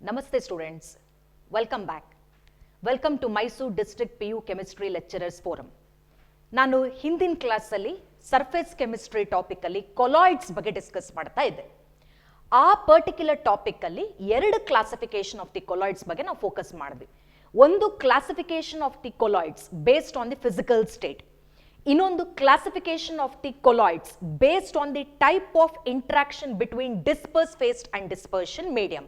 Namaste students, welcome back. Welcome to Mysore District PU Chemistry Lecturers Forum. ನಾನು ಹಿಂದಿನ ಕ್ಲಾಸಲ್ಲಿ surface chemistry ಟಾಪಿಕಲ್ಲಿ colloids ಬಗ್ಗೆ discuss ಮಾಡ್ತಾ ಇದ್ದೆ. ಆ ಪರ್ಟಿಕ್ಯುಲರ್ ಟಾಪಿಕಲ್ಲಿ ಎರಡು ಕ್ಲಾಸಿಫಿಕೇಶನ್ ಆಫ್ ದಿ ಕೊಲಾಯ್ಡ್ಸ್ ಬಗ್ಗೆ ನಾವು ಫೋಕಸ್ ಮಾಡಿದ್ವಿ. ಒಂದು classification of the colloids based on the physical state, ಇನ್ನೊಂದು classification of the colloids based on the type of interaction between disperse phased and dispersion medium.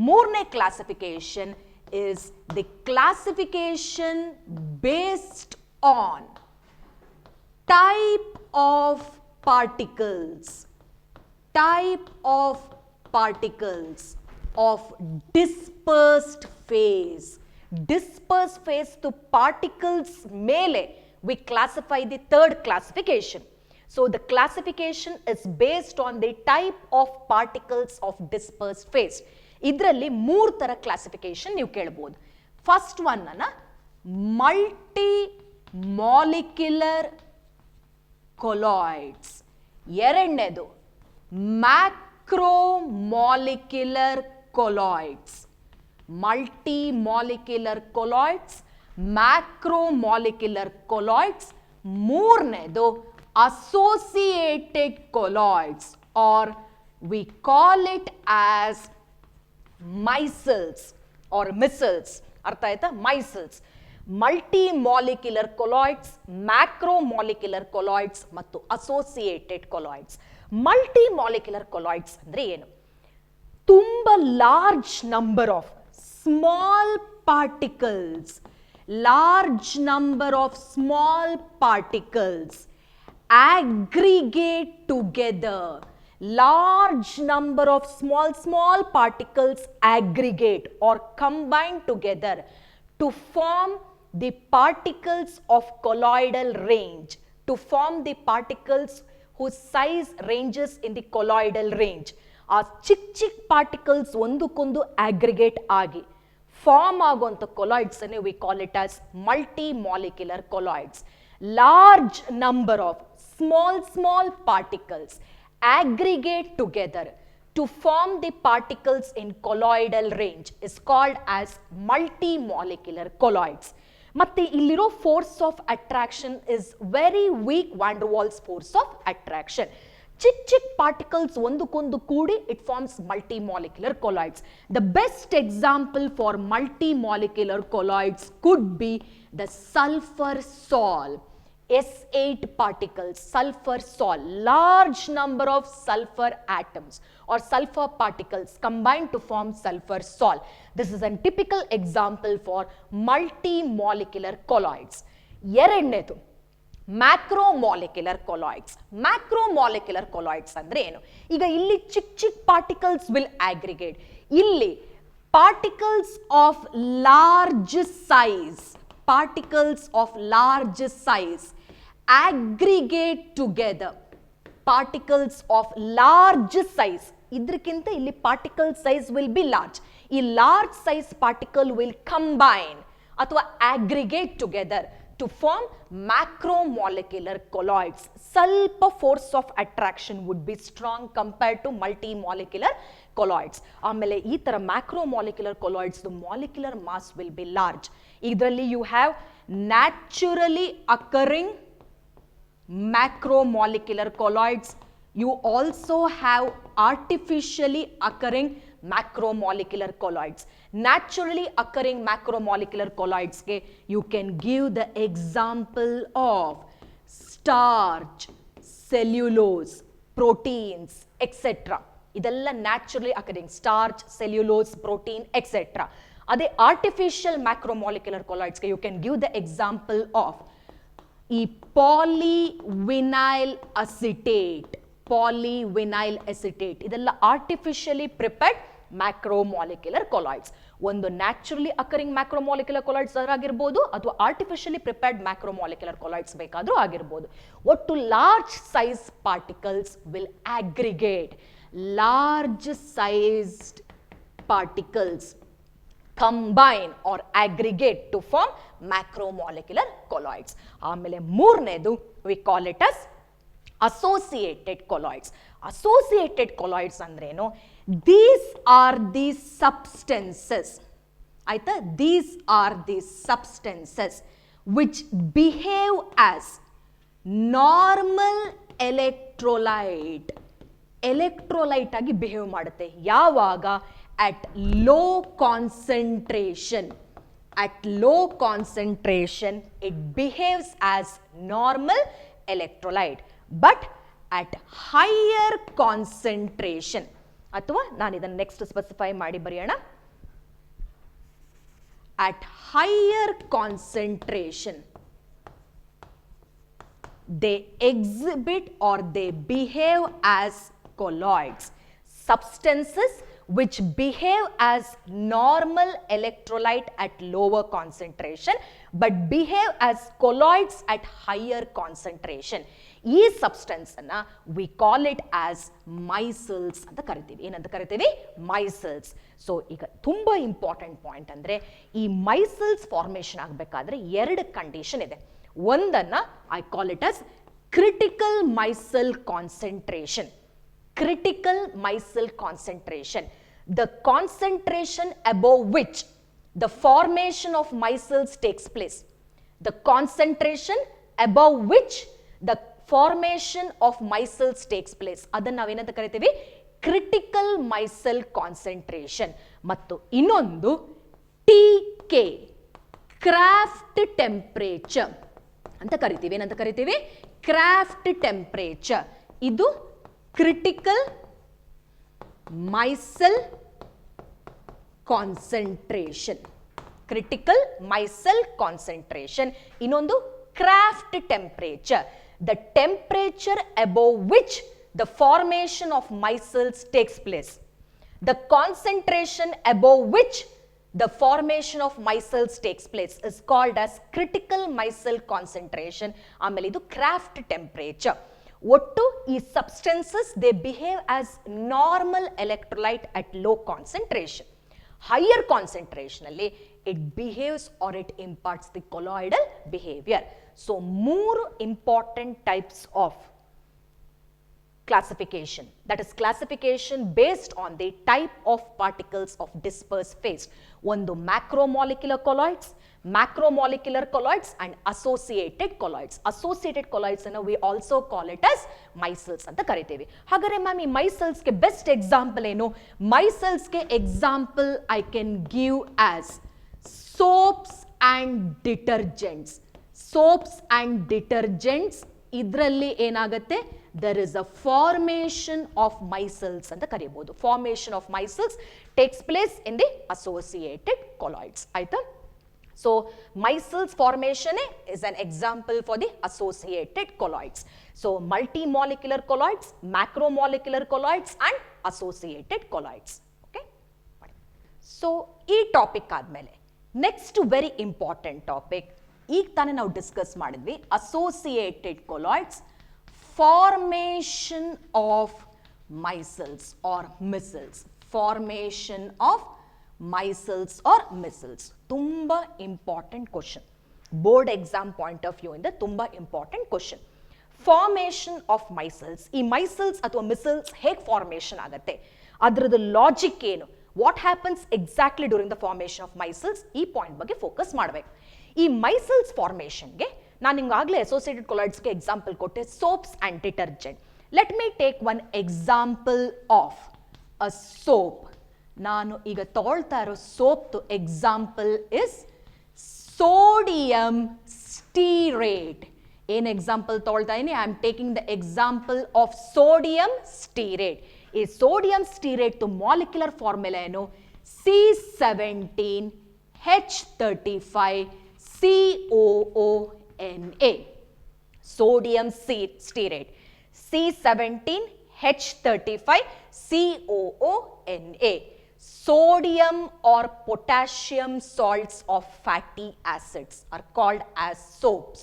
ಮೂರನೇ classification is the classification based on type of particles of dispersed phase. Dispersed phase to particles mele we classify the third classification. So the classification is based on the type of particles of dispersed phase. ಇದರಲ್ಲಿ ಮೂರು ತರ classification ನೀವು ಕೇಳಬಹುದು. First one ಅನ್ನ multi molecular colloids, ಎರಡನೇದು macro molecular colloids. Multi molecular colloids, macro molecular colloids, ಮೂರನೇದು associated colloids or we call it as micelles or micelles. ಅರ್ಥ ಆಯ್ತಾ? Micelles. Multi molecular colloids, macro molecular colloids ಮತ್ತು associated colloids. Multi molecular colloids ಅಂದ್ರೆ ಏನು? ತುಂಬಾ large number of small particles, large number of small particles aggregate together. Large number of small particles aggregate or combine together to form the particles of colloidal range, to form the particles whose size ranges in the colloidal range. ಆ ಚಿಕ್ಕ particles ಒಂದಕ್ಕೊಂದು aggregate ಆಗಿ form ಆಗುವಂಥ colloids ಅನ್ನು we call it as multi-molecular colloids. Large number of small particles aggregate together to form the particles in colloidal range is called as multi-molecular colloids. ಮತ್ತೆ ಇಲ್ಲಿರೋ force of attraction is very weak, van der Waals force of attraction. ಚಿಕ್ಕ particles ಒಂದಕ್ಕೊಂದು ಕೂಡಿ it forms multi molecular colloids. The best example for multi molecular colloids could be the sulphur sol. S8 particles, sulfur sol, large number of sulfur atoms or sulfur particles combine to form sulfur sol. This is a typical example for multi-molecular colloids. ಎರಡನೇದು ಮ್ಯಾಕ್ರೋಮಾಲಿಕ್ಯುಲರ್ colloids. ಮ್ಯಾಕ್ರೋಮಾಲಿಕ್ಯುಲರ್ colloids ಅಂದ್ರೆ ಏನು? ಈಗ ಇಲ್ಲಿ ಚಿಕ್ಕ particles will aggregate. ಇಲ್ಲಿ particles of large size, particles of large size aggregate together. Particles of large size, idrಕ್ಕಿಂತ ಇಲ್ಲಿ particle size will be large. ಈ large size particle will combine ಅಥವಾ aggregate together to form macromolecular colloids. ಸ್ವಲ್ಪ force of attraction would be strong compared to multi-molecular colloids. ಆಮೇಲೆ ಈ ತರ macromolecular colloids the molecular mass will be large. ಇದರಲ್ಲಿ you have naturally occurring macromolecular colloids. You also have artificially occurring macromolecular colloids. Naturally occurring macromolecular colloids ಗೆ you can give the example of starch, cellulose, proteins, etc. ಇದೆಲ್ಲ naturally occurring starch, cellulose, protein etcetera. ಅದೇ artificial macromolecular ಕೊಲಾಯ್ಡ್ಸ್ಗೆ you can give the example of ಈ polyvinyl acetate, polyvinyl acetate. ಇದೆಲ್ಲ artificially prepared macromolecular colloids. ಒಂದು naturally occurring macromolecular colloids ಆಗಿರ್ಬೋದು ಅಥವಾ artificially prepared macromolecular colloids ಬೇಕಾದರೂ ಆಗಿರ್ಬೋದು. ಒಟ್ಟು large size particles will aggregate. Large sized particles combine or aggregate to form macromolecular colloids. ಆಮೇಲೆ ಮೂರನೇದು we call it as Associated colloids. Associated colloids ಅಂದ್ರೇನು? These are the substances. ಆಯ್ತಾ? These are the substances which behave as normal electrolyte. Electrolyte ಆಗಿ behave ಮಾಡುತ್ತೆ. ಯಾವಾಗ? at low concentration. At low concentration, it behaves as normal electrolyte. But at higher concentration, ಅಥವಾ ನಾನು ಇದನ್ನು next specify ಮಾಡಿ ಬರೆಯೋಣ. At higher concentration, they exhibit or they behave as colloids. Substances which behave as normal electrolyte at lower concentration but behave as colloids at higher concentration. ಈ substance ಅನ್ನ we call it as ಮೈಸೆಲ್ಸ್ ಅಂತ ಕರಿತೀವಿ. ಏನಂತ ಕರಿತೀವಿ? ಮೈಸೆಲ್ಸ್. So ಈಗ ತುಂಬಾ important point ಅಂದ್ರೆ ಈ ಮೈಸೆಲ್ಸ್ ಫಾರ್ಮೇಷನ್ ಆಗಬೇಕಾದ್ರೆ ಎರಡು ಕಂಡೀಷನ್ ಇದೆ. ಒಂದನ್ನ I call it as critical micelle concentration. Critical micelle concentration, the concentration above which the formation of micelles takes place. The concentration above which the formation of micelles takes place. ಅದನ್ನ ನಾವೇನಂತ ಕರಿತೀವಿ? Critical micelle concentration. ಮತ್ತು ಇನ್ನೊಂದು TK, Kraft temperature ಅಂತ ಕರಿತೀವಿ. ಏನಂತ ಕರಿತೀವಿ? Kraft temperature. ಇದು critical micelle concentration. Critical micelle concentration. ಇನ್ನೊಂದು Kraft temperature. The temperature above which the formation of micelles takes place. The concentration above which the formation of micelles takes place is called as critical micelle concentration. ಆಮೇಲೆ ಇದು Kraft temperature. ಒಟ್ಟು ಈ substances they behave as normal electrolyte at low concentration. Higher concentration ಅಲ್ಲಿ it behaves or it imparts the colloidal behaviour. So ಮೂರು important types of classification, that is classification based on the type of particles of dispersed phase. ಒಂದು macromolecular colloids, macromolecular colloids and associated colloids. Associated colloids ಅನ್ನು we also call it as micelles ಅಂತ ಕರಿತೀವಿ. ಹಾಗಾದ್ರೆ ma'am ಈ micelles ಗೆ best example ಏನು? micelles ಗೆ example I can give as soaps and detergents. Soaps and detergents ಇದರಲ್ಲಿ ಏನಾಗುತ್ತೆ? There is a formation of micelles ಅಂತ ಕರಿಬಹುದು. Formation of micelles takes place in the associated colloids. ಆಯ್ತಾ? So micelles formation is an example for the associated colloids. So multimolecular colloids, macromolecular colloids and associated colloids. Okay? So ಈ topic ಆದ್ಮೇಲೆ next very important topic ಈಗ ತಾನೇ ನಾವು discuss ಮಾಡಿದ್ವಿ, associated colloids, formation of micelles or micelles. Formation of micelles or micelles ತುಂಬ important question, board exam point of view ಇಂದ ತುಂಬ important question. Formation of micelles, ಈ ಮೈಸೆಲ್ಸ್ ಅಥವಾ ಮಿಸೆಲ್ಸ್ ಹೇಗೆ ಫಾರ್ಮೇಷನ್ ಆಗುತ್ತೆ, ಅದರದ್ದು ಲಾಜಿಕ್ ಏನು, what happens exactly during the formation of micelles, ಈ ಪಾಯಿಂಟ್ ಬಗ್ಗೆ ಫೋಕಸ್ ಮಾಡಬೇಕು. ಈ ಮೈಸೆಲ್ಸ್ ಫಾರ್ಮೇಷನ್ಗೆ ನಾನು ನಿಮ್ಗಾಗಲೇ ಅಸೋಸಿಯೇಟೆಡ್ ಕೊಲಾಯ್ಡ್ಸ್ಗೆ ಎಕ್ಸಾಂಪಲ್ ಕೊಟ್ಟೆ, soaps and detergent. Let me take one example of a soap. ನಾನು ಈಗ ತಗೊಳ್ತಾ ಇರೋ ಸೋಪ್ದು ಎಕ್ಸಾಂಪಲ್ ಇಸ್ ಸೋಡಿಯಂ ಸ್ಟೀರೇಟ್. ಏನು ಎಕ್ಸಾಂಪಲ್ ತಗೊಳ್ತಾ ಇದೀನಿ? I am taking the example of sodium stearate. ಈ ಸೋಡಿಯಂ ಸ್ಟೀರೇಟ್ ಮಾಲಿಕ್ಯುಲರ್ ಫಾರ್ಮುಲಾ ಏನು? C17H35COONA. Sodium stearate C17H35COONA. Sodium or potassium salts of fatty acids are called as soaps.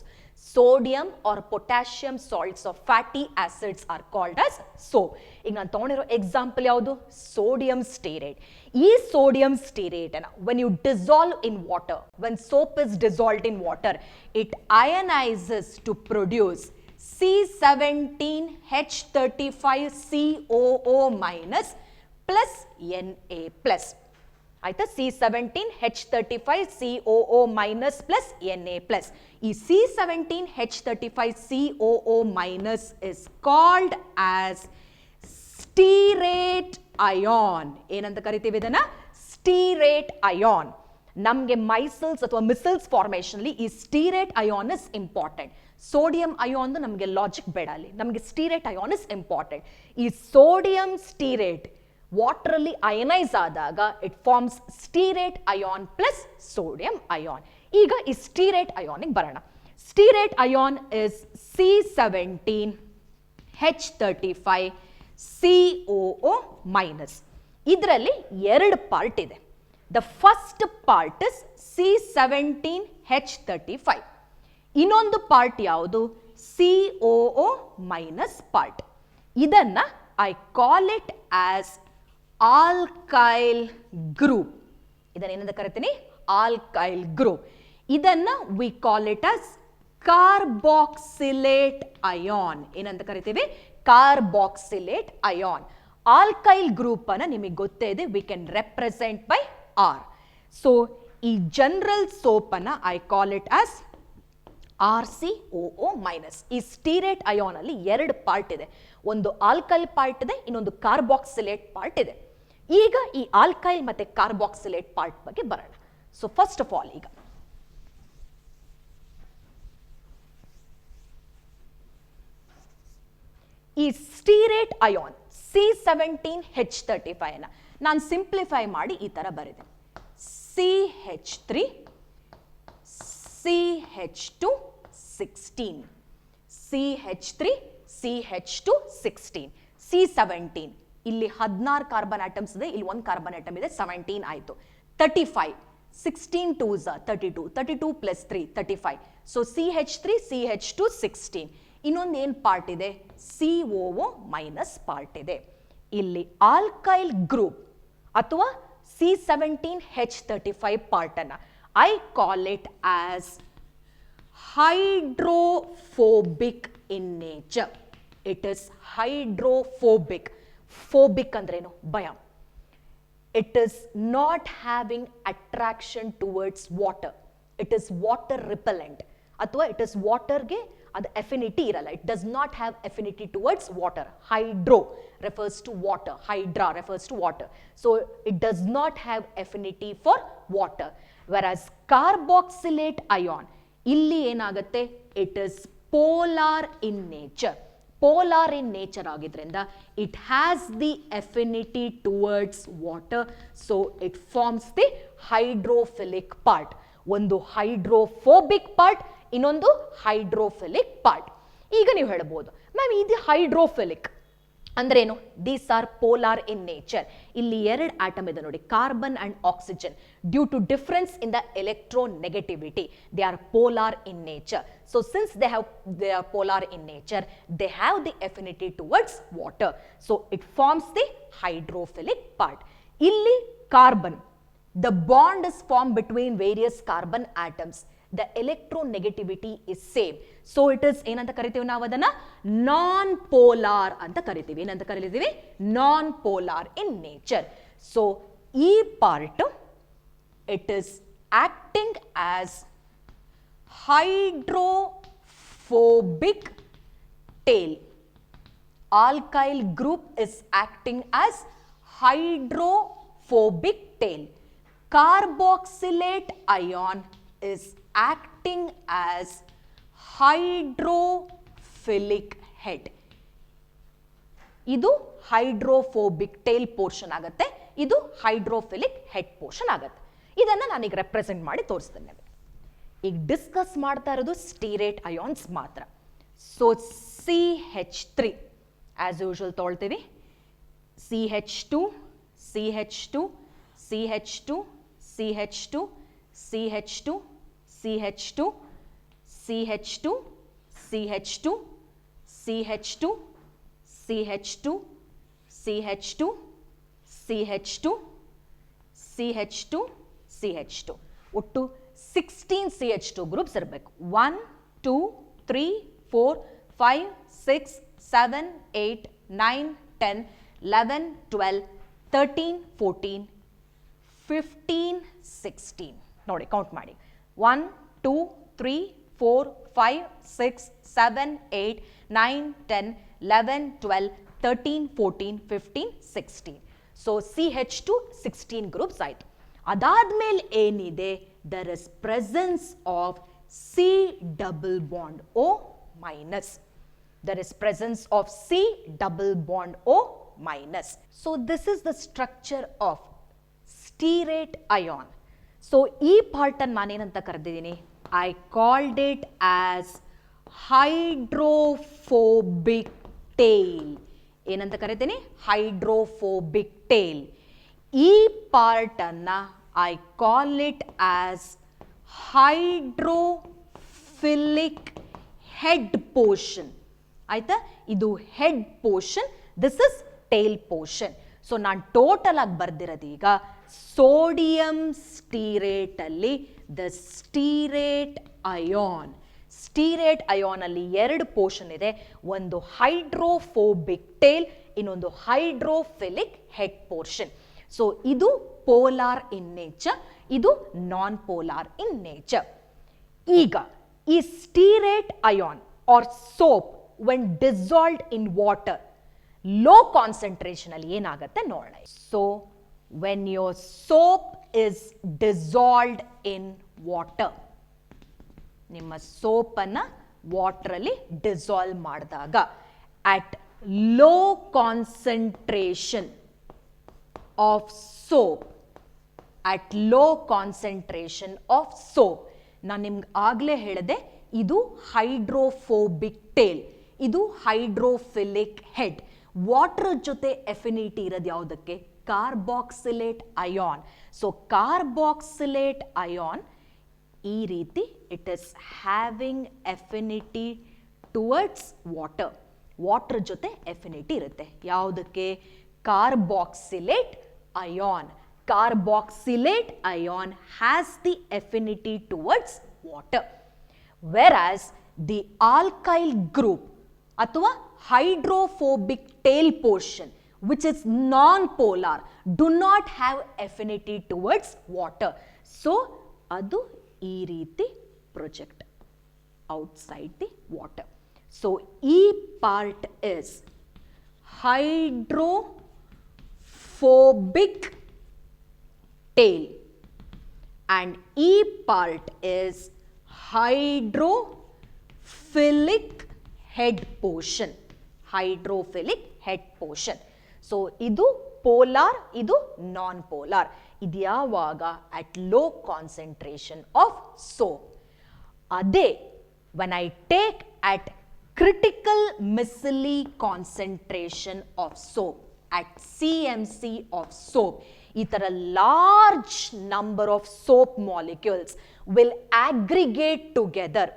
Sodium or potassium salts of fatty acids are called as soap. ಈಗ ನಾನು ತಗೊಂಡಿರೋ example ಯಾವುದು? Sodium stearate. ಈ sodium ಸ್ಟೀರೇಟ್ ಅನ್ನ when you dissolve in water, when soap is dissolved in water, it ionizes to produce C17H35COO minus plus Na plus. ಆಯ್ತಾ, C17H35COO minus plus Na plus. ಈ C17H35COO minus is called as stearate ion. ಏನಂತ ಕರಿತೀವಿ ಇದನ್ನ? Stearate ion. ನಮಗೆ micelles ಅಥವಾ micelles formation ಅಲ್ಲಿ ಈ stearate ion is important. Sodium ion ನಮಗೆ ಲಾಜಿಕ್ ಬೇಡ, ಅಲ್ಲಿ ನಮಗೆ ಸ್ಟೀರೇಟ್ ಅಯಾನ್ ಇಸ್ ಇಂಪಾರ್ಟೆಂಟ್. ಈ ಸೋಡಿಯಂ ಸ್ಟೀರೇಟ್ ವಾಟರ್ ಅಲ್ಲಿ ಅಯನೈಸ್ ಆದಾಗ it forms stearate ion plus sodium ion. ಈಗ ಈ ಸ್ಟೀರೇಟ್ ಅಯಾನಿಗೆ ಬರೋಣ. Stearate ion is C17H35COO minus. ಇದರಲ್ಲಿ ಎರಡು ಪಾರ್ಟ್ ಇದೆ. The first part is C17H35. ಇನ್ನೊಂದು ಪಾರ್ಟ್ ಯಾವುದು? COO minus part. ಇದನ್ನ I call it as alkyl group. ಇದನ್ನೇನಂತ ಕರಿತೀನಿ? Alkyl group. ಇದನ್ನ we call it as carboxylate ion. ಏನಂತ ಕರಿತೀವಿ? ಕಾರ್ಬಾಕ್ಸಿಲೇಟ್ ಅಯಾನ್. ಆಲ್ಕೈಲ್ ಗ್ರೂಪ್ ಅನ್ನ ನಿಮಗೆ ಗೊತ್ತೇ ಇದೆ, we can represent by R. So ಈ ಜನರಲ್ ಸೋಪ್ ಅನ್ನ I call it as RCOO minus. ಈ ಸ್ಟೀರೇಟ್ ಅಯಾನ್ ಅಲ್ಲಿ ಎರಡು ಪಾರ್ಟ್ ಇದೆ, ಒಂದು ಆಲ್ಕೈಲ್ ಪಾರ್ಟ್ ಇದೆ, ಇನ್ನೊಂದು ಕಾರ್ಬಾಕ್ಸಿಲೇಟ್ ಪಾರ್ಟ್ ಇದೆ. ಈಗ ಈ ಆಲ್ಕೈಲ್ ಮತ್ತೆ ಕಾರ್ಬಾಕ್ಸಿಲೇಟ್ ಪಾರ್ಟ್ ಬಗ್ಗೆ ಬರೋಣ. ಸೊ ಫಸ್ಟ್ ಆಫ್ ಆಲ್, ಈಗ ಈ ಸ್ಟೀರೇಟ್ ಅಯಾನ್ C17H35 ಅನ್ನ ನಾನು ಸಿಂಪ್ಲಿಫೈ ಮಾಡಿ ಈ ತರ ಬರೆದೆ. CH3 CH2 16, CH3 CH2 16, C17. ಇಲ್ಲಿ 16 ಕಾರ್ಬನ್ ಆಟಮ್ಸ್ ಇದೆ, ಇಲ್ಲಿ ಒಂದು ಕಾರ್ಬನ್ ಆಟಮ್ ಇದೆ, 17 ಆಯಿತು. 35, 16 2s are 32, 32 plus 3 35. So CH3 CH2 16. ಇನ್ನೊಂದು ಏನು ಪಾರ್ಟ್ ಇದೆ? COO ಮೈನಸ್ ಪಾರ್ಟ್ ಇದೆ. ಇಲ್ಲಿ ಆಲ್ಕೈಲ್ ಗ್ರೂಪ್ ಅಥವಾ C17H35 ಪಾರ್ಟ್ ಅನ್ನ I call it as hydrophobic in nature. It is hydrophobic. Phobic ಅಂದ್ರೇನು? ಭಯ. It is not having attraction towards water. It is water repellent, ಅಥವಾ ಇಟ್ ಇಸ್ ವಾಟರ್ಗೆ ಅದು affinity ಇರಲ್ಲ. It does not have affinity towards water. Hydro refers to water, hydra refers to water, so it does not have affinity for water. Whereas carboxylate ion, illi enagutte, it is polar in nature. Polar in nature agidrinda it has the affinity towards water, so it forms the hydrophilic part. ಒಂದು hydrophobic part, ಇನ್ನೊಂದು hydrophilic part. ಈಗ ನೀವು ಹೇಳಬಹುದು, ma'am ಇದು hydrophilic ಅಂದ್ರೇನು? These are polar in nature. ಇಲ್ಲಿ ಎರಡು atom ಇದೆ ನೋಡಿ, carbon and oxygen. Due to difference in the electronegativity, they are polar in nature. So since they are polar in nature, they have the affinity towards water, so it forms the hydrophilic part. ಇಲ್ಲಿ carbon, the bond is form between various carbon atoms. The electronegativity is same, so it is ಏನಂತ ಕರಿತೀವಿ ನಾವು ಅದನ್ನ? Non polar ಅಂತ ಕರಿತೀವಿ. ಏನಂತ ಕರಿತೀವಿ? Non polar in nature. So ಈ part it is acting as hydrophobic tail. Alkyl group is acting as hydrophobic tail. Carboxylate anion is acting as hydrophilic head. ಇದು ಹೈಡ್ರೋಫೋಬಿಕ್ ಟೇಲ್ ಪೋರ್ಷನ್ ಆಗುತ್ತೆ, ಇದು hydrophilic head portion ಆಗುತ್ತೆ. ಇದನ್ನ ನಾನೀಗ represent ಮಾಡಿ ತೋರಿಸ್ತೇನೆ. ಈಗ ಡಿಸ್ಕಸ್ ಮಾಡ್ತಾ ಇರೋದು ಸ್ಟೀರೇಟ್ ಅಯಾನ್ಸ್ ಮಾತ್ರ. ಸೊ CH3 ಆಸ್ ಯೂಶುವಲ್ ತೊಗೊಳ್ತೀವಿ. CH2 CH2 CH2 CH2 CH2 CH2 CH2 CH2 CH2 CH2 CH2 CH2 CH2 CH2 ಒಟ್ಟು 16 CH2 ಗ್ರೂಪ್ಸ್ ಇರಬೇಕು. 1 2 3 4 5, 6, 7, 8, 9, 10, 11, 12, 13, 14, 15, 16. ನೋಡಿ ಕೌಂಟ್ ಮಾಡಿ. 1, 2, 3, 4, 5, 6, 7, 8, 9, 10, 11, 12, 13, 14, 15, 16. ಸೊ CH2 16 ಗ್ರೂಪ್ಸ್ ಆಯಿತು. ಅದಾದ್ಮೇಲೆ ಏನಿದೆ, there is presence of C double bond O minus. There is presence of C double bond O minus. So this is the structure of stearate ion. So ಈ part ಅನ್ನು ನಾನೇನಂತ ಕರೆದಿದ್ದೀನಿ, I called it as hydrophobic tail. ಏನಂತ ಕರಿತೀನಿ, hydrophobic tail. ಈ part ಅನ್ನ I call it as hydrophilic head portion. ಆಯ್ತಾ, ಇದು head portion, this is tail portion. So ನಾನು total ಆಗಿ ಬರ್ದಿರೋದು ಈಗ ಸೋಡಿಯಂ ಸ್ಟೀರೇಟ್ ಅಲ್ಲಿ the stearate anion. Stearate anion ಅಲ್ಲಿ ಎರಡು ಪೋರ್ಷನ್ ಇದೆ, ಒಂದು ಹೈಡ್ರೋಫೋಬಿಕ್ ಟೇಲ್, ಇನ್ನೊಂದು ಹೈಡ್ರೋಫಿಲಿಕ್ ಹೆಡ್ ಪೋರ್ಷನ್. ಸೊ ಇದು ಪೋಲಾರ್ ಇನ್ ನೇಚರ್, ಇದು ನಾನ್ ಪೋಲಾರ್ ಇನ್ ನೇಚರ್. ಈಗ ಈ stearate anion or soap when dissolved in water, low concentration ಅಲ್ಲಿ ಏನಾಗುತ್ತೆ ನೋಡೋಣ. So when your soap is dissolved in water, ನಿಮ್ಮ soap ಅನ್ನ ವಾಟರ್ ಅಲ್ಲಿ ಡಿಸಾಲ್ವ್ ಮಾಡಿದಾಗ at low concentration of soap, at low concentration of soap, ನಾನು ನಿಮ್ಗೆ ಆಗಲೇ ಹೇಳಿದೆ ಇದು ಹೈಡ್ರೋಫೋಬಿಕ್ ಟೇಲ್, ಇದು ಹೈಡ್ರೋಫಿಲಿಕ್ ಹೆಡ್. ವಾಟರ್ ಜೊತೆ ಎಫಿನಿಟಿ ಇರೋದು ಯಾವುದಕ್ಕೆ, ಕಾರ್ಬಾಕ್ಸಿಲೇಟ್ ಅಯಾನ್. ಸೊ ಕಾರ್ಬಾಕ್ಸಿಲೇಟ್ ಅಯಾನ್ ಈ ರೀತಿ it is having affinity towards water. Water ಜೊತೆ ಎಫಿನಿಟಿ ಇರುತ್ತೆ ಯಾವುದಕ್ಕೆ, ಕಾರ್ಬಾಕ್ಸಿಲೇಟ್ ion. Carboxylate ion has the affinity towards water, whereas the alkyl group ಅಥವಾ hydrophobic tail portion which is non-polar do not have affinity towards water. So ಅದು ಈ ರೀತಿ project outside the water. So ಈ part is hydrophobic tail and E part is hydrophilic head portion. Hydrophilic head portion. So idu polar, idu non-polar. Idu yavaga at low concentration of soap. Ade when I take at critical micelle concentration of soap, at CMC of soap, ಈ ಥರ large number of soap molecules will aggregate together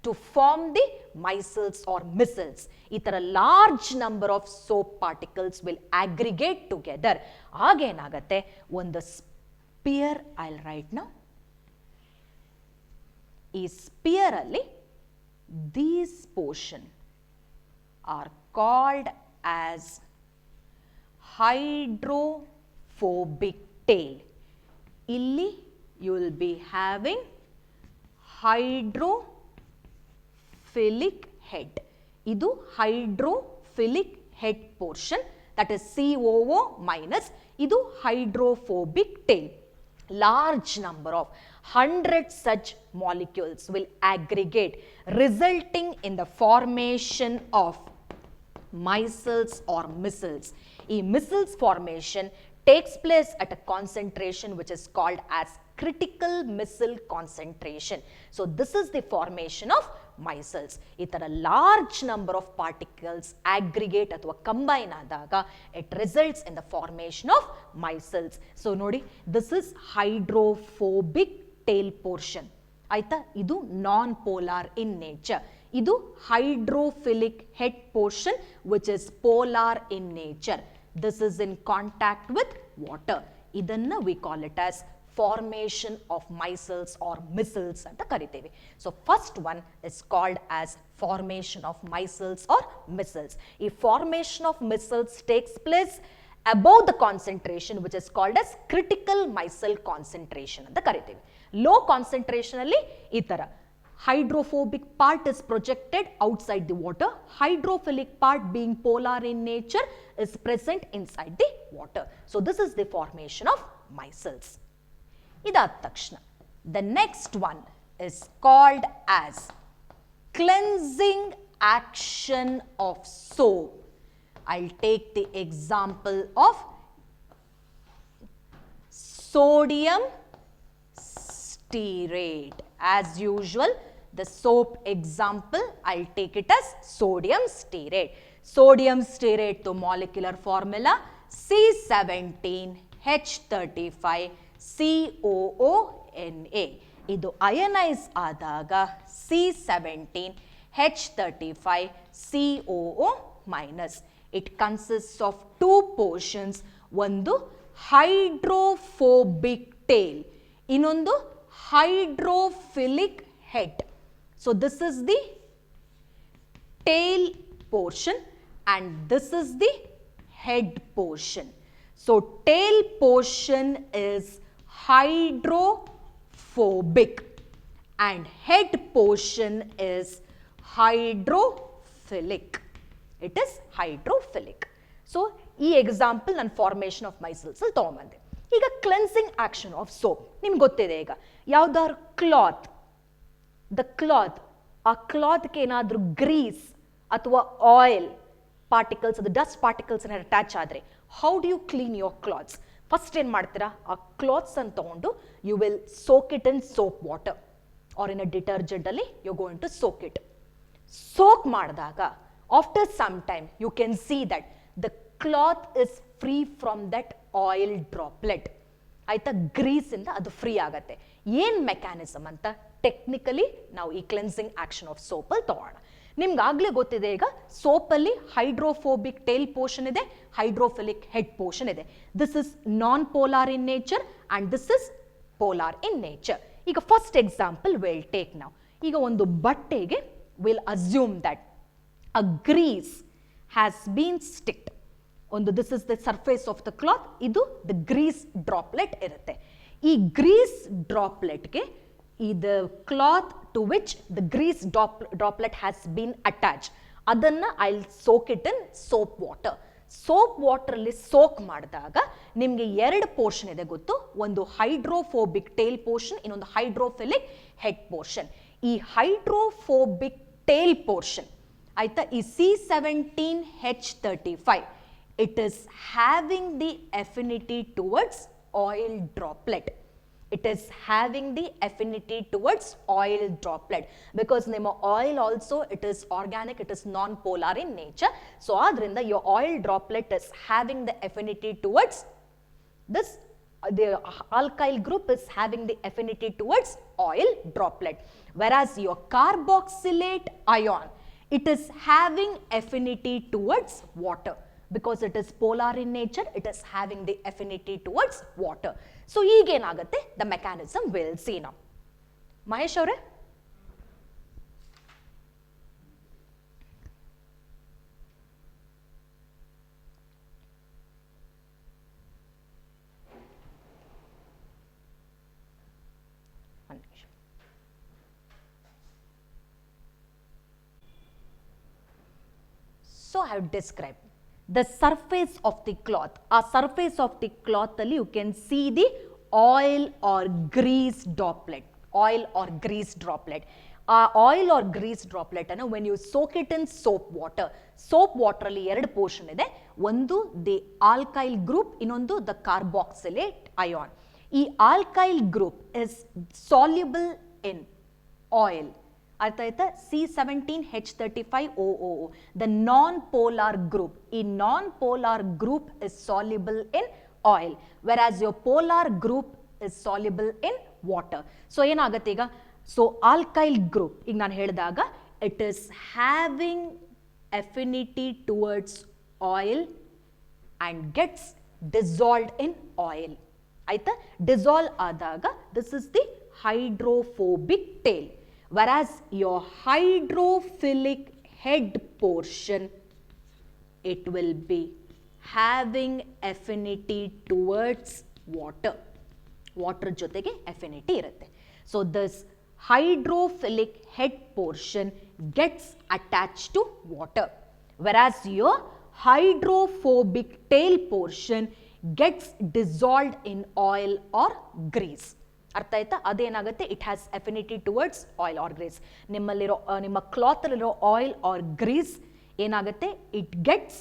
to form the micelles or micelles. ಈ ಥರ large number of soap particles will aggregate together. ಆಗೇನಾಗತ್ತೆ, ಒಂದು sphere, I will write now, ಈ sphere ಅಲ್ಲಿ these portion are called as hydrophobic tail. Illi you will be having hydrophilic head. Idu hydrophilic head portion, that is COO minus. Idu hydrophobic tail. Large number of 100 such molecules will aggregate, resulting in the formation of micelles or micelles. ಈ micelles formation takes place at a concentration which is called as critical micelle concentration. So this is the formation of micelles. ಈ ತರ large number of particles aggregate ಅಥವಾ combine ಆದಾಗ it results in the formation of micelles. So ನೋಡಿ, this is hydrophobic tail portion. ಆಯ್ತಾ, ಇದು non polar in nature. ಇದು hydrophilic head portion which is polar in nature. This is in contact with water. Idanna we call it as formation of micelles or micelles anta kariteve. So first one is called as formation of micelles or micelles. Ee formation of micelles takes place above the concentration which is called as critical micelle concentration anta kariteve. Low concentration alli ee tara hydrophobic part is projected outside the water, hydrophilic part being polar in nature is present inside the water. So this is the formation of micelles. Idad takshana the next one is called as cleansing action of soap. I'll take the example of sodium stearate. As usual, the soap example, I'll take it as sodium stearate. Sodium stearate to molecular formula C17H35COONA. ಇದು ಅಯನೈಸ್ ಆದಾಗ C17H35COO minus. It consists of two portions. ಒಂದು hydrophobic tail, ಇನ್ನೊಂದು hydrophilic head. So this is the tail portion and this is the head portion. So tail portion is hydrophobic and head portion is hydrophilic. It is hydrophilic. So ಈ example ನಾನು formation of ಮೈಸಲ್ಸ್ ಅಲ್ಲಿ ತಗೊಂಬಂದೆ. ಈಗ cleansing action of soap ನಿಮ್ಗೆ ಗೊತ್ತಿದೆ. ಈಗ ಯಾವ್ದಾದ್ರು cloth, the cloth, ಆ ಕ್ಲಾತ್ಗೆ ಏನಾದರೂ ಗ್ರೀಸ್ ಅಥವಾ ಆಯಿಲ್ ಪಾರ್ಟಿಕಲ್ಸ್, ಅದು ಡಸ್ಟ್ ಪಾರ್ಟಿಕಲ್ಸ್ ಏನಾದ್ರು ಅಟ್ಯಾಚ್ ಆದರೆ how do you clean your clothes? First ಏನು ಮಾಡ್ತೀರಾ, ಆ ಕ್ಲಾತ್ಸ್ ಅನ್ನು ತಗೊಂಡು you will soak it in soap water or in a detergent ಅಲ್ಲಿ you going to soak it. Soak ಮಾಡಿದಾಗ after some time you can see that the cloth is free from that oil droplet. ಆಯ್ತಾ, grease ಇಂದ ಅದು free ಆಗತ್ತೆ. ಏನ್ mechanism ಅಂತ technically ನಾವು ಈ ಕ್ಲೆನ್ಸಿಂಗ್ ಆಕ್ಷನ್ ಆಫ್ ಸೋಪ್ ಅಲ್ಲಿ ತಗೋಣ. ನಿಮ್ಗೆ ಆಗ್ಲೇ ಗೊತ್ತಿದೆ, ಈಗ ಸೋಪ್ ಅಲ್ಲಿ ಹೈಡ್ರೋಫೋಬಿಕ್ ಟೇಲ್ ಪೋರ್ಷನ್ ಇದೆ, ಹೈಡ್ರೋಫಿಲಿಕ್ ಹೆಡ್ ಪೋರ್ಷನ್ ಇದೆ. This is non polar in nature and this is polar in nature. ಈಗ ಫಸ್ಟ್ ಎಕ್ಸಾಂಪಲ್ ವಿಲ್ ಟೇಕ್ ನಾವು. ಈಗ ಒಂದು ಬಟ್ಟೆಗೆ will assume that a grease has been sticked. ಒಂದು this is the surface of the cloth, ಇದು the grease droplet ಇರುತ್ತೆ. ಈ grease ಡ್ರಾಪ್ಲೆಟ್ಗೆ the cloth to which the grease droplet has been attached, ಅದನ್ನ I'll soak it in soap water. Soap water ಅಲ್ಲಿ soak ಮಾಡಿದಾಗ ನಿಮ್ಗೆ ಎರಡು ಪೋರ್ಷನ್ ಇದೆ ಗೊತ್ತು, ಒಂದು ಹೈಡ್ರೋಫೋಬಿಕ್ ಟೇಲ್ ಪೋರ್ಷನ್, ಇನ್ನೊಂದು ಹೈಡ್ರೋಫಿಲಿಕ್ ಹೆಡ್ ಪೋರ್ಷನ್. ಈ ಹೈಡ್ರೋಫೋಬಿಕ್ ಟೇಲ್ ಪೋರ್ಷನ್ ಆಯ್ತಾ, ಈ C17H35 it is having the affinity towards oil droplet. It is having the affinity towards oil droplet because ನಿಮ್ಮ oil also it is organic, it is non-polar in nature. So ಆದ್ರಿಂದ your oil droplet is having the affinity towards this, the alkyl group is having the affinity towards oil droplet, whereas your carboxylate ion it is having affinity towards water. Because it is polar in nature, it is having the affinity towards water. So ಈಗೇನಾಗುತ್ತೆ, the mechanism will see now. Mahesh ಅವರೇ, so I have described the surface of the cloth. A surface of the cloth alli you can see the oil or grease droplet. Oil or grease droplet. Oil or grease droplet ಅನ್ನು when you soak it in soap water. Soap water ಅಲ್ಲಿ ಎರಡು portion ಇದೆ, ಒಂದು the alkyl group, ಇನ್ನೊಂದು the carboxylate ion. ಈ alkyl group is soluble in oil. ಅರ್ಥ ಆಯ್ತಾ? C17H35OOO, the non-polar group. ಈ non-polar group is soluble in oil, whereas your polar group is soluble in water. So ಏನಾಗುತ್ತೆ ಈಗ, so alkyl group ಈಗ ನಾನು ಹೇಳಿದಾಗ it is having affinity towards oil and gets dissolved in oil. ಆಯ್ತಾ. Dissolve ಆದಾಗ this is the hydrophobic tail. whereas your hydrophilic head portion, it will be having affinity towards water. Water ಜೊತೆಗೆ affinity ಇರುತ್ತೆ. So this hydrophilic head portion gets attached to water, whereas your hydrophobic tail portion gets dissolved in oil or grease. ಅರ್ಥ ಆಯ್ತಾ. ಅದೇನಾಗುತ್ತೆ, it has affinity towards oil or grease. ನಿಮ್ಮ ಕ್ಲಾತಲ್ಲಿರೋ oil or grease ಏನಾಗುತ್ತೆ, it gets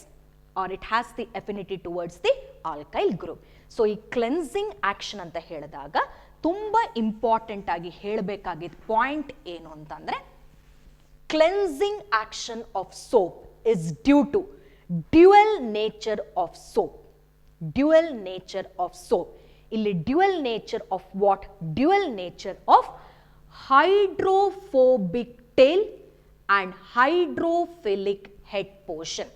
or it has the affinity towards the alkyl group. So ಈ cleansing action ಅಂತ ಹೇಳಿದಾಗ ತುಂಬ ಇಂಪಾರ್ಟೆಂಟ್ ಆಗಿ ಹೇಳಬೇಕಾಗಿದ್ದ ಪಾಯಿಂಟ್ ಏನು ಅಂತಂದ್ರೆ, cleansing action of soap is due to dual nature of soap. Dual nature of soap. ಇಲ್ಲಿ dual nature of what? Dual nature of hydrophobic tail and hydrophilic head portion.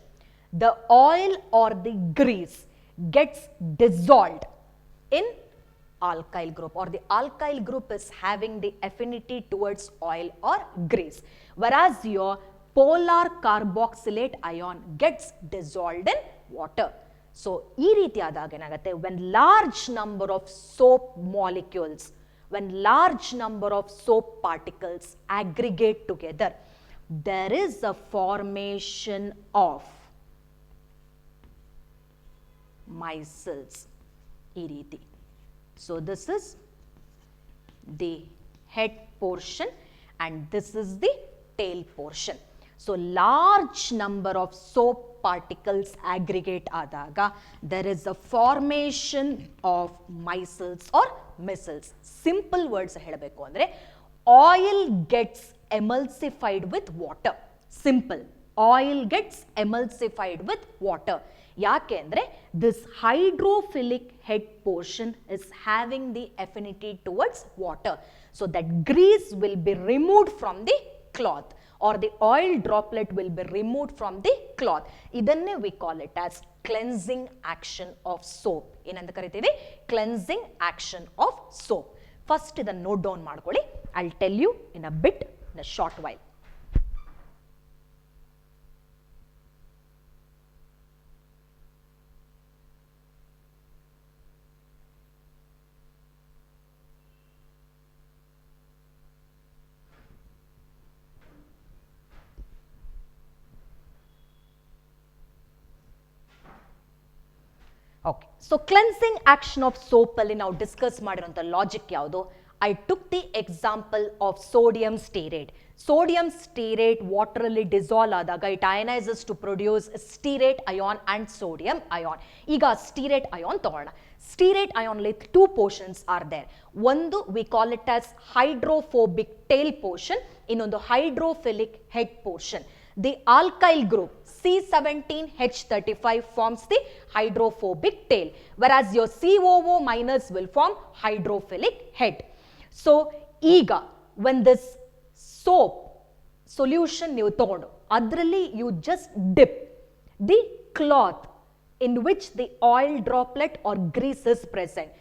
The oil or the grease gets dissolved in alkyl group, or the alkyl group is having the affinity towards oil or grease, whereas your polar carboxylate ion gets dissolved in water. So ಈ ರೀತಿ ಆದಾಗ ಏನಾಗುತ್ತೆ, when large number of soap molecules, when large number of soap particles aggregate together, there is a formation of micelles. ಈ ರೀತಿ. So this is the head portion and this is the tail portion. So large number of soap particles aggregate ಆದಾಗ there is a formation of micelles or micelles. Simple words ಹೇಳಬೇಕು ಅಂದ್ರೆ, oil gets emulsified with water. Simple. Oil gets emulsified with water. ಯಾಕೆ ಅಂದ್ರೆ this hydrophilic head portion is having the affinity towards water. So that grease will be removed from the cloth, or the oil droplet will be removed from the cloth. Idanne we call it as cleansing action of soap. ಏನಂತ ಕರಿತೀವಿ? Cleansing action of soap. First ಇದನ್ನು note down ಮಾಡ್ಕೊಳ್ಳಿ. I'll tell you in a bit, in a short while. Okay, so cleansing action of soap ಅಲ್ಲಿ ನಾವು discuss ಮಾಡಿರೋಂಥ logic ಯಾವುದು? I took the example of sodium stearate. Sodium stearate water ಅಲ್ಲಿ dissolve ಆದಾಗ it ionizes to produce stearate ion and sodium ion. ಈಗ stearate ion ತಗೊಳ್ಳೋಣ. Stearate ion ಅಲ್ಲಿ two portions are there. ಒಂದು we call it as hydrophobic tail portion, ಇನ್ನೊಂದು hydrophilic head portion. The alkyl group C17H35 forms the hydrophobic tail, whereas your COO minus will form hydrophilic head. So ಈಗ when this soap solution ನೀವು ತಗೊಂಡು ಅದರಲ್ಲಿ you just dip the cloth in which the oil droplet or grease is present.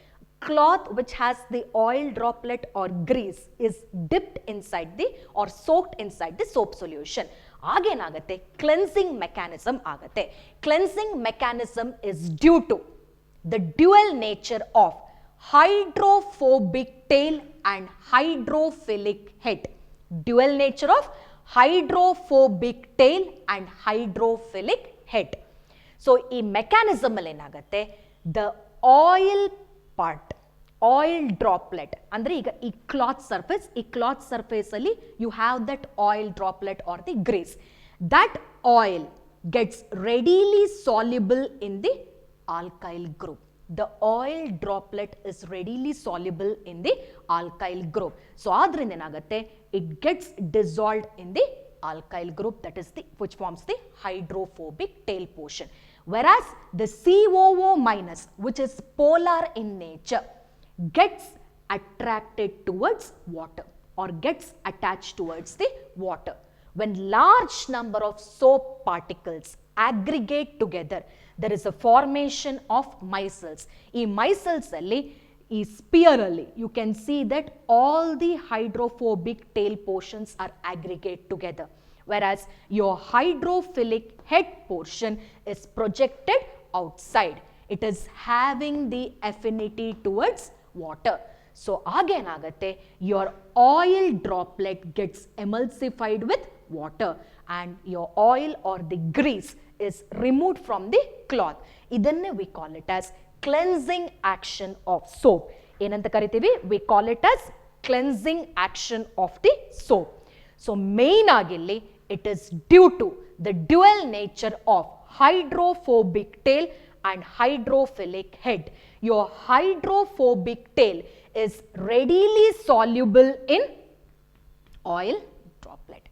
Cloth which has the oil droplet or grease is dipped inside the or soaked inside the soap solution. ಆಗೇನಾಗುತ್ತೆ, cleansing mechanism ಆಗುತ್ತೆ. Cleansing mechanism is due to the dual nature of hydrophobic tail and hydrophilic head. Dual nature of hydrophobic tail and hydrophilic head. So ಈ mechanism ಅಲ್ಲಿ ಏನಾಗುತ್ತೆ, the oil part, oil droplet ಅಂದ್ರೆ ಈಗ ಈ cloth surface ಅಲ್ಲಿ you have that oil droplet or the grease. That oil gets readily soluble in the alkyl group. The oil droplet is readily soluble in the alkyl group. So ಆದ್ರಿಂದ ಏನಾಗುತ್ತೆ, it gets dissolved in the alkyl group, that is the which forms the hydrophobic tail portion. Whereas the COO minus, which is polar in nature, gets attracted towards water or gets attached towards the water. When large number of soap particles aggregate together, there is a formation of micelles. ಈ micelles ಅಲ್ಲಿ ಈ sphere ಅಲ್ಲಿ you can see that all the hydrophobic tail portions are aggregate together, whereas your hydrophilic head portion is projected outside. It is having the affinity towards water. So ಆಗೇನಾಗತ್ತೆ, your oil droplet gets emulsified with water and your oil or the grease is removed from the cloth. ಇದನ್ನೇ we call it as cleansing action of soap. ಏನಂತ ಕರಿತೀವಿ? We call it as cleansing action of the soap. So main ಆಗಿಲ್ಲಿ it is due to the dual nature of hydrophobic tail and hydrophilic head. Your hydrophobic tail is readily soluble in oil droplet.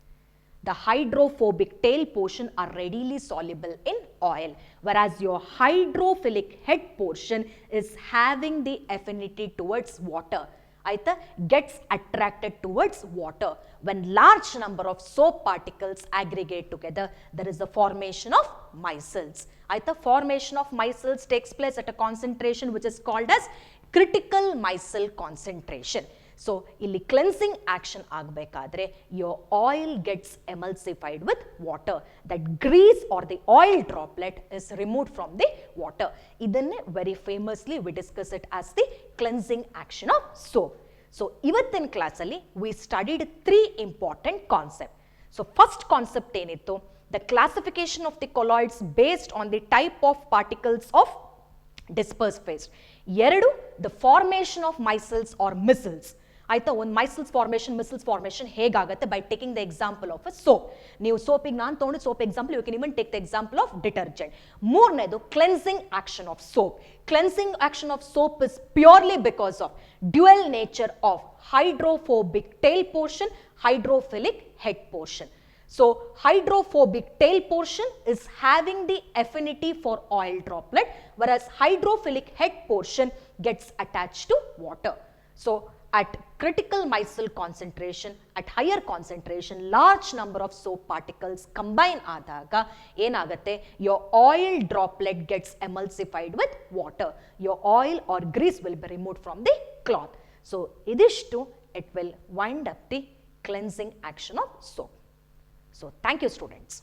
The hydrophobic tail portion are readily soluble in oil, whereas your hydrophilic head portion is having the affinity towards water. Aita gets attracted towards water. When large number of soap particles aggregate together, there is a formation of micelles. Aita formation of micelles takes place at a concentration which is called as critical micelle concentration. So ಇಲ್ಲಿ cleansing action ಆಗಬೇಕಾದ್ರೆ your oil gets emulsified with water. That grease or the oil droplet is removed from the water. ಇದನ್ನೇ very famously we discuss it as the cleansing action of soap. So ಇವತ್ತಿನ ಕ್ಲಾಸಲ್ಲಿ we studied 3 important concepts. So first concept ಏನಿತ್ತು? The classification of the colloids based on the type of particles of dispersed phase. ಎರಡು, the formation of micelles or micelles. ಆಯ್ತಾ, ಒಂದು micelles formation micelles formation ಹೇಗಾಗುತ್ತೆ by taking the example of a soap. ನೀವು ಸೋಪಿಗೆ ನಾನು ತೊಗೊಂಡು soap example, you can even take the example of detergent. ಮೂರನೇದು cleansing action of soap. Cleansing action of soap is purely because of dual nature of hydrophobic tail portion, hydrophilic head portion. So hydrophobic tail portion is having the affinity for oil droplet, whereas hydrophilic head portion gets attached to water. So at critical micelle concentration, at higher concentration, large number of soap particles combine ಆದಾಗ ಏನಾಗುತ್ತೆ, your oil droplet gets emulsified with water. Your oil or grease will be removed from the cloth. So ಇದಿಷ್ಟು it will wind up the cleansing action of soap. So thank you students.